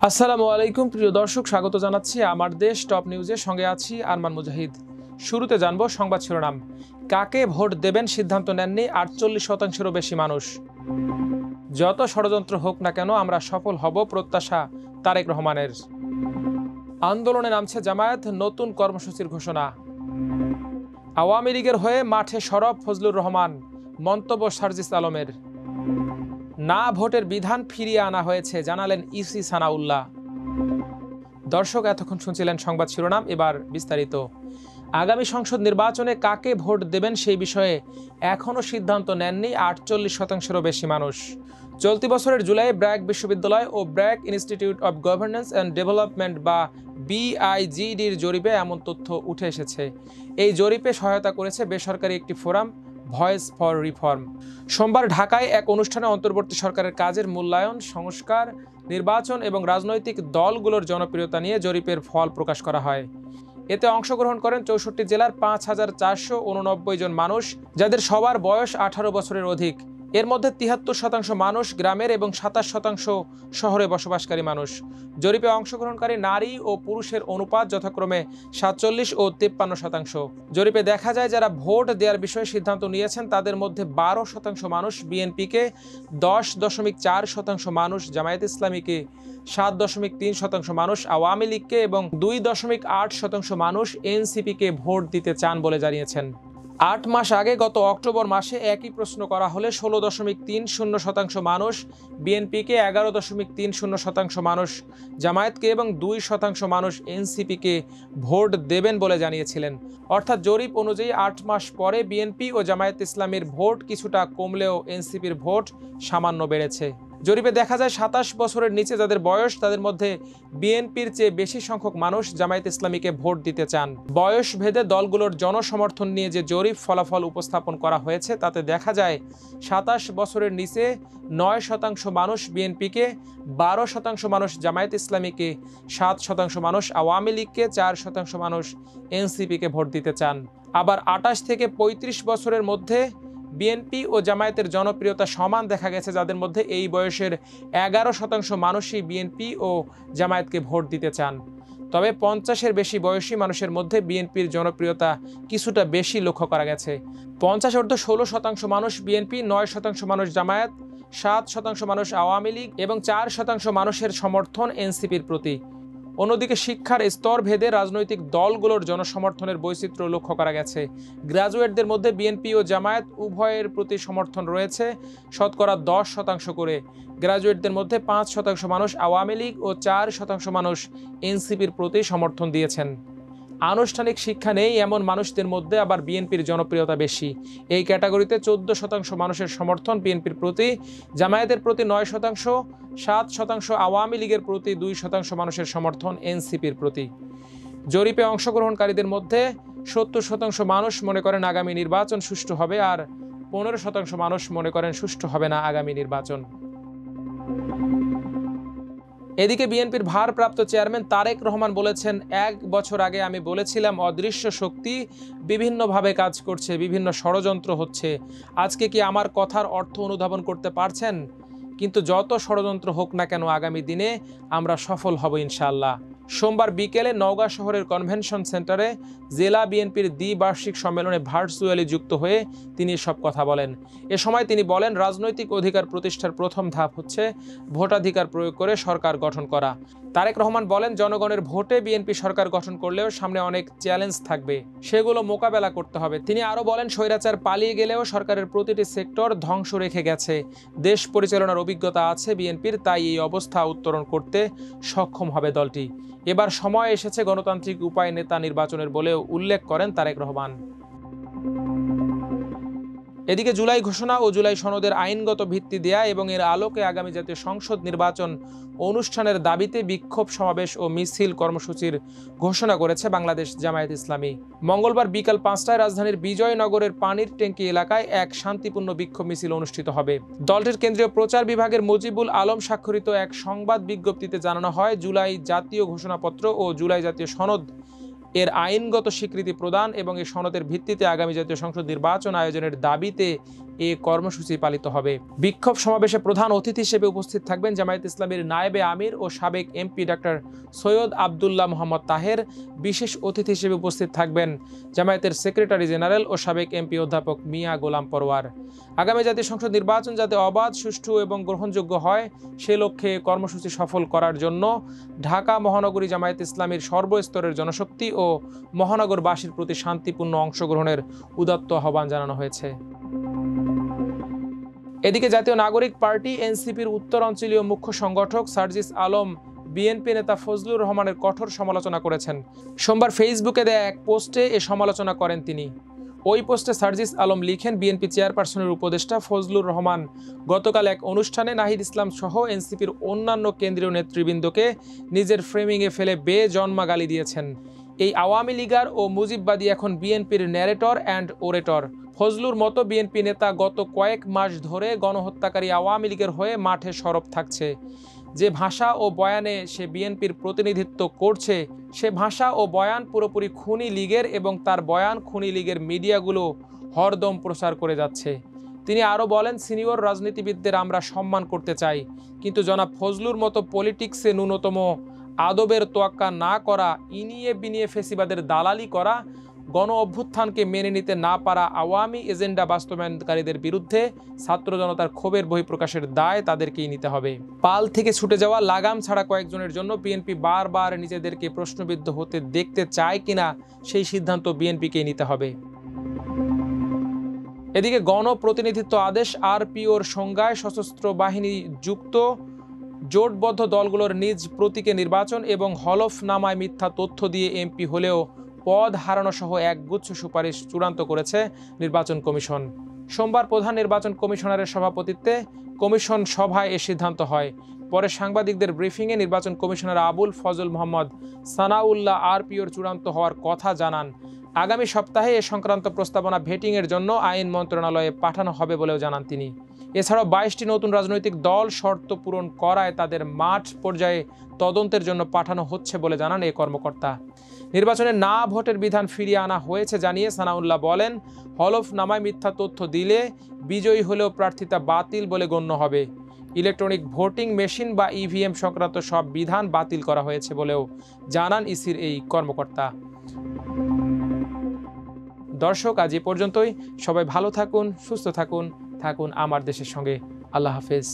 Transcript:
আসসালামু আলাইকুম প্রিয় দর্শক, স্বাগত জানাচ্ছি আমার দেশ টপ নিউজের সঙ্গে আছি আরমান মুজাহিদ। শুরুতে জানবো সংবাদ শিরোনাম। কাকে ভোট দেবেন সিদ্ধান্ত নেননি 48%-এরও বেশি মানুষ। যত ষড়যন্ত্র হোক না কেন আমরা সফল হব, প্রত্যাশা তারেক রহমানের। আন্দোলনে নামছে জামায়াত, নতুন কর্মসূচির ঘোষণা। আওয়ামী লীগের হয়ে মাঠে সরব ফজলুর রহমান, মন্তব্য সার্জিস আলমের। না ভোটের বিধান ফিরিয়ে আনা হয়েছে, জানালেন ইসি সানাউল্লাহ। দর্শক, এতক্ষণ শুনছিলেন সংবাদ শিরোনাম, এবার বিস্তারিত। আগামী সংসদ নির্বাচনে কাকে ভোট দেবেন সেই বিষয়ে এখনও সিদ্ধান্ত নেননি 48%-এরও বেশি মানুষ। চলতি বছরের জুলাইয়ে ব্র্যাক বিশ্ববিদ্যালয় ও BRAC institute of governance and development বা BIGDর জরিপে এমন তথ্য উঠে এসেছে। এই জরিপে সহায়তা করেছে বেসরকারি একটি ফোরাম, ভয়েস ফর রিফর্ম। সোমবার ঢাকায় এক অনুষ্ঠানে অন্তর্বর্তী সরকারের কাজের মূল্যায়ন, সংস্কার, নির্বাচন এবং রাজনৈতিক দলগুলোর জনপ্রিয়তা নিয়ে জরিপের ফল প্রকাশ করা হয়। এতে অংশগ্রহণ করেন 64 জেলার 5489 জন মানুষ, যাদের সবার বয়স 18 বছরের অধিক। এর মধ্যে 73% মানুষ গ্রামের এবং 27% শহরে বসবাসকারী মানুষ। জরিপে অংশগ্রহণকারী নারী ও পুরুষের অনুপাত যথাক্রমে 47 ও 53%। জরিপে দেখা যায়, যারা ভোট দেওয়ার বিষয়ে সিদ্ধান্ত নিয়েছেন তাদের মধ্যে 12% মানুষ বিএনপিকে, 10.4% মানুষ জামায়াত ইসলামীকে, 7.3% মানুষ আওয়ামী লীগকে এবং 2.8% মানুষ এনসিপিকে ভোট দিতে চান বলে জানিয়েছেন। 8 মাস আগে গত অক্টোবর মাসে একই প্রশ্ন করা হলে 16.30% মানুষ বিএনপিকে, 11.30% মানুষ জামায়াতকে এবং 2% মানুষ এনসিপিকে ভোট দেবেন বলে জানিয়েছিলেন। অর্থাৎ জরিপ অনুযায়ী 8 মাস পরে বিএনপি ও জামায়াত ইসলামীর ভোট কিছুটা কমলেও এনসিপির ভোট সামান্য বেড়েছে। জরিপে দেখা যায় 27 বছরের নিচে যাদের বয়স, তাদের মধ্যে বিএনপির চেয়ে বেশি সংখ্যক মানুষ জামায়াত ইসলামীকে ভোট দিতে চান। বয়স ভেদে দলগুলোর জনসমর্থন নিয়ে যে জরিপ ফলাফল উপস্থাপন করা হয়েছে তাতে দেখা যায় 27 বছরের নিচে 9% মানুষ বিএনপিকে, 12% মানুষ জামায়াত ইসলামীকে, 7% মানুষ আওয়ামী লীগকে, 4% মানুষ এনসিপিকে ভোট দিতে চান। আবার 28 থেকে 35 বছরের মধ্যে বিএনপি ও জামায়াতের জনপ্রিয়তা সমান দেখা গেছে, যাদের মধ্যে এই বয়সের 11% মানুষই বিএনপি ও জামায়াতকে ভোট দিতে চান। তবে 50-এর বেশি বয়সী মানুষের মধ্যে বিএনপির জনপ্রিয়তা কিছুটা বেশি লক্ষ্য করা গেছে। 50-ঊর্ধ্ব 16% মানুষ বিএনপি, 9% মানুষ জামায়াত, 7% মানুষ আওয়ামী লীগ এবং 4% মানুষের সমর্থন এনসিপির প্রতি। অন্যদিকে শিক্ষার স্তর ভেদে রাজনৈতিক দলগুলোর জনসমর্থনের বৈচিত্র্য লক্ষ্য করা গেছে। গ্রাজুয়েটদের মধ্যে বিএনপি ও জামায়াত উভয়ের প্রতি সমর্থন রয়েছে শতকরা 10% করে। গ্রাজুয়েটদের মধ্যে 5% মানুষ আওয়ামী লীগ ও 4% মানুষ এনসিপির প্রতি সমর্থন দিয়েছেন। আনুষ্ঠানিক শিক্ষা নেই এমন মানুষদের মধ্যে আবার বিএনপির জনপ্রিয়তা বেশি। এই ক্যাটাগরিতে 14% মানুষের সমর্থন বিএনপির প্রতি, জামায়াতের প্রতি 9%, 7% আওয়ামী লীগের প্রতি, 2% মানুষের সমর্থন এনসিপির প্রতি। জরিপে অংশগ্রহণকারীদের মধ্যে 70% মানুষ মনে করেন আগামী নির্বাচন সুষ্ঠু হবে, আর 15% মানুষ মনে করেন সুষ্ঠু হবে না আগামী নির্বাচন। এদিকে বিএনপির ভারপ্রাপ্ত চেয়ারম্যান তারেক রহমান বলেছেন, 1 বছর আগে আমি বলেছিলাম অদৃশ্য শক্তি বিভিন্নভাবে কাজ করছে, বিভিন্ন ষড়যন্ত্র হচ্ছে। আজকে কি আমার কথার অর্থ অনুধাবন করতে পারছেন? কিন্তু যত ষড়যন্ত্র হোক না কেন আগামী দিনে আমরা সফল হব ইনশাআল্লাহ। সোমবার বিকেলে নওগাঁ শহরের কনভেনশন সেন্টারে জেলা বিএনপির দ্বিবার্ষিক সম্মেলনে ভার্চুয়ালি যুক্ত হয়ে তিনি সব কথা বলেন। এ সময় তিনি বলেন, রাজনৈতিক অধিকার প্রতিষ্ঠার প্রথম ধাপ হচ্ছে ভোটাধিকার প্রয়োগ করে সরকার গঠন করা। তারেক রহমান বলেন, জনগণের ভোটে বিএনপি সরকার গঠন করলেও সামনে অনেক চ্যালেঞ্জ থাকবে, সেগুলো মোকাবেলা করতে হবে। তিনি আরও বলেন, স্বৈরাচার পালিয়ে গেলেও সরকারের প্রতিটি সেক্টর ধ্বংস রেখে গেছে। দেশ পরিচালনার অভিজ্ঞতা আছে বিএনপির, তাই এই অবস্থা উত্তরণ করতে সক্ষম হবে দলটি। এবার সময় এসেছে গণতান্ত্রিক উপায়ে নেতা নির্বাচনের বলেও উল্লেখ করেন তারেক রহমান। এদিকে জুলাই ঘোষণা ও জুলাই সনদের আইনগত ভিত্তি দেয়া এবং এর আলোকে আগামী জাতীয় সংসদ নির্বাচন অনুষ্ঠানের দাবিতে বিক্ষোভ সমাবেশ ও মিছিল কর্মসূচির ঘোষণা করেছে বাংলাদেশ জামায়াত ইসলামী। মঙ্গলবার বিকাল 5টায় রাজধানীর বিজয়নগরের পানির ট্যাঙ্কি এলাকায় এক শান্তিপূর্ণ বিক্ষোভ মিছিল অনুষ্ঠিত হবে। দলটির কেন্দ্রীয় প্রচার বিভাগের মুজিবুল আলম স্বাক্ষরিত এক সংবাদ বিজ্ঞপ্তিতে জানানো হয়, জুলাই জাতীয় ঘোষণাপত্র ও জুলাই জাতীয় সনদ এর আইনগত স্বীকৃতি প্রদান এবং এই সনদের ভিত্তিতে আগামী জাতীয় সংসদ নির্বাচন আয়োজনের দাবিতে এ কর্মসূচি পালিত হবে। বিক্ষোভ সমাবেশে প্রধান অতিথি হিসেবে উপস্থিত থাকবেন জামায়াত ইসলামীর নায়েবে আমির ও সাবেক এমপি ডক্টর সৈয়দ আবদুল্লাহ মোহাম্মদ তাহের। বিশেষ অতিথি হিসেবে উপস্থিত থাকবেন জামায়াতের সেক্রেটারি জেনারেল ও সাবেক এমপি অধ্যাপক মিয়া গোলাম পরওয়ার। আগামী জাতীয় সংসদ নির্বাচন যাতে অবাধ, সুষ্ঠু এবং গ্রহণযোগ্য হয় সে লক্ষ্যে কর্মসূচি সফল করার জন্য ঢাকা মহানগরী জামায়াত ইসলামীর সর্বস্তরের জনশক্তি ও মহানগরবাসীর প্রতি শান্তিপূর্ণ অংশগ্রহণের উদাত্ত আহ্বান জানানো হয়েছে। এদিকে জাতীয় নাগরিক পার্টি এনসিপির উত্তরাঞ্চলীয় মুখ্য সংগঠক সার্জিস আলম বিএনপি নেতা ফজলুর রহমানের কঠোর সমালোচনা করেছেন। সোমবার ফেসবুকে দেয়া এক পোস্টে এ সমালোচনা করেন তিনি। ওই পোস্টে সার্জিস আলম লিখেন, বিএনপি চেয়ারপারসনের উপদেষ্টা ফজলুর রহমান গতকাল এক অনুষ্ঠানে নাহিদ ইসলাম সহ এনসিপির অন্যান্য কেন্দ্রীয় নেতৃবৃন্দকে নিজের ফ্রেমিংয়ে ফেলে বেজন্মা গালি দিয়েছেন। এই আওয়ামী লীগার ও মুজিববাদী এখন বিএনপির ন্যারেটর অ্যান্ড ওরেটর। ফজলুর মতো বিএনপি নেতা গত কয়েক মাস ধরে গণহত্যাকারী আওয়ামী লীগের হয়ে মাঠে সরব থাকছে। যে ভাষা ও বয়ানে সে বিএনপির প্রতিনিধিত্ব করছে সে ভাষা ও বয়ান পুরোপুরি খুনি লীগের এবং তার বয়ান খুনি লীগের মিডিয়াগুলো হরদম প্রচার করে যাচ্ছে। তিনি আরও বলেন, সিনিয়র রাজনীতিবিদদের আমরা সম্মান করতে চাই, কিন্তু জনাব ফজলুর মতো পলিটিক্সে ন্যূনতম আদবের তোয়াক্কা না করা, ইনিয়ে বিনিয়ে ফেসিবাদের দালালি করা, গণ অভ্যুত্থানকে মেনে নিতে না পারা আওয়ামী এজেন্ডা বাস্তবায়নকারীদের বিরুদ্ধে ছাত্র জনতার ক্ষোভের বহিঃপ্রকাশের দায় তাদেরকেই নিতে হবে। পাল থেকে ছুটে যাওয়া লাগাম ছাড়া কয়েকজনের জন্য বিএনপি বারবার নিজেদেরকে প্রশ্নবিদ্ধ হতে দেখতে চায় কিনা সেই সিদ্ধান্ত বিএনপিকেই নিতে হবে। এদিকে গণপ্রতিনিধিত্ব আদেশ আরপিওর সংজ্ঞায় সশস্ত্র বাহিনী যুক্ত জোটবদ্ধ দলগুলোর নিজ প্রতীকে নির্বাচন এবং হলফনামায় মিথ্যা তথ্য দিয়ে এমপি হলেও পদ হারানো সহ একগুচ্ছ সুপারিশ চূড়ান্ত করেছে নির্বাচন কমিশন। সোমবার প্রধান নির্বাচন কমিশনারের সভাপতিত্বে কমিশন সভায় এ সিদ্ধান্ত হয়। পরে সাংবাদিকদের ব্রিফিংয়ে নির্বাচন কমিশনার আবুল ফজল মোহাম্মদ সানাউল্লাহ আরপিওর চূড়ান্ত হওয়ার কথা জানান। আগামী সপ্তাহে এ সংক্রান্ত প্রস্তাবনা ভেটিংয়ের জন্য আইন মন্ত্রণালয়ে পাঠানো হবে বলেও জানান তিনি। এছাড়াও 22টি নতুন রাজনৈতিক দল শর্ত পূরণ করায় তাদের মাঠ পর্যায়ে তদন্তের জন্য পাঠানো হচ্ছে বলে জানান এই কর্মকর্তা। নির্বাচনে না ভোটের বিধান ফিরিয়ে আনা হয়েছে জানিয়ে সানাউল্লাহ বলেন, হলফনামায় মিথ্যা তথ্য দিলে বিজয়ী হলেও প্রার্থিতা বাতিল বলে গণ্য হবে। ইলেকট্রনিক ভোটিং মেশিন বা ইভিএম সংক্রান্ত সব বিধান বাতিল করা হয়েছে বলেও জানান ইসির এই কর্মকর্তা। দর্শক, আজ এ পর্যন্তই। সবাই ভালো থাকুন, সুস্থ থাকুন, থাকুন আমার দেশের সঙ্গে। আল্লাহ হাফেজ।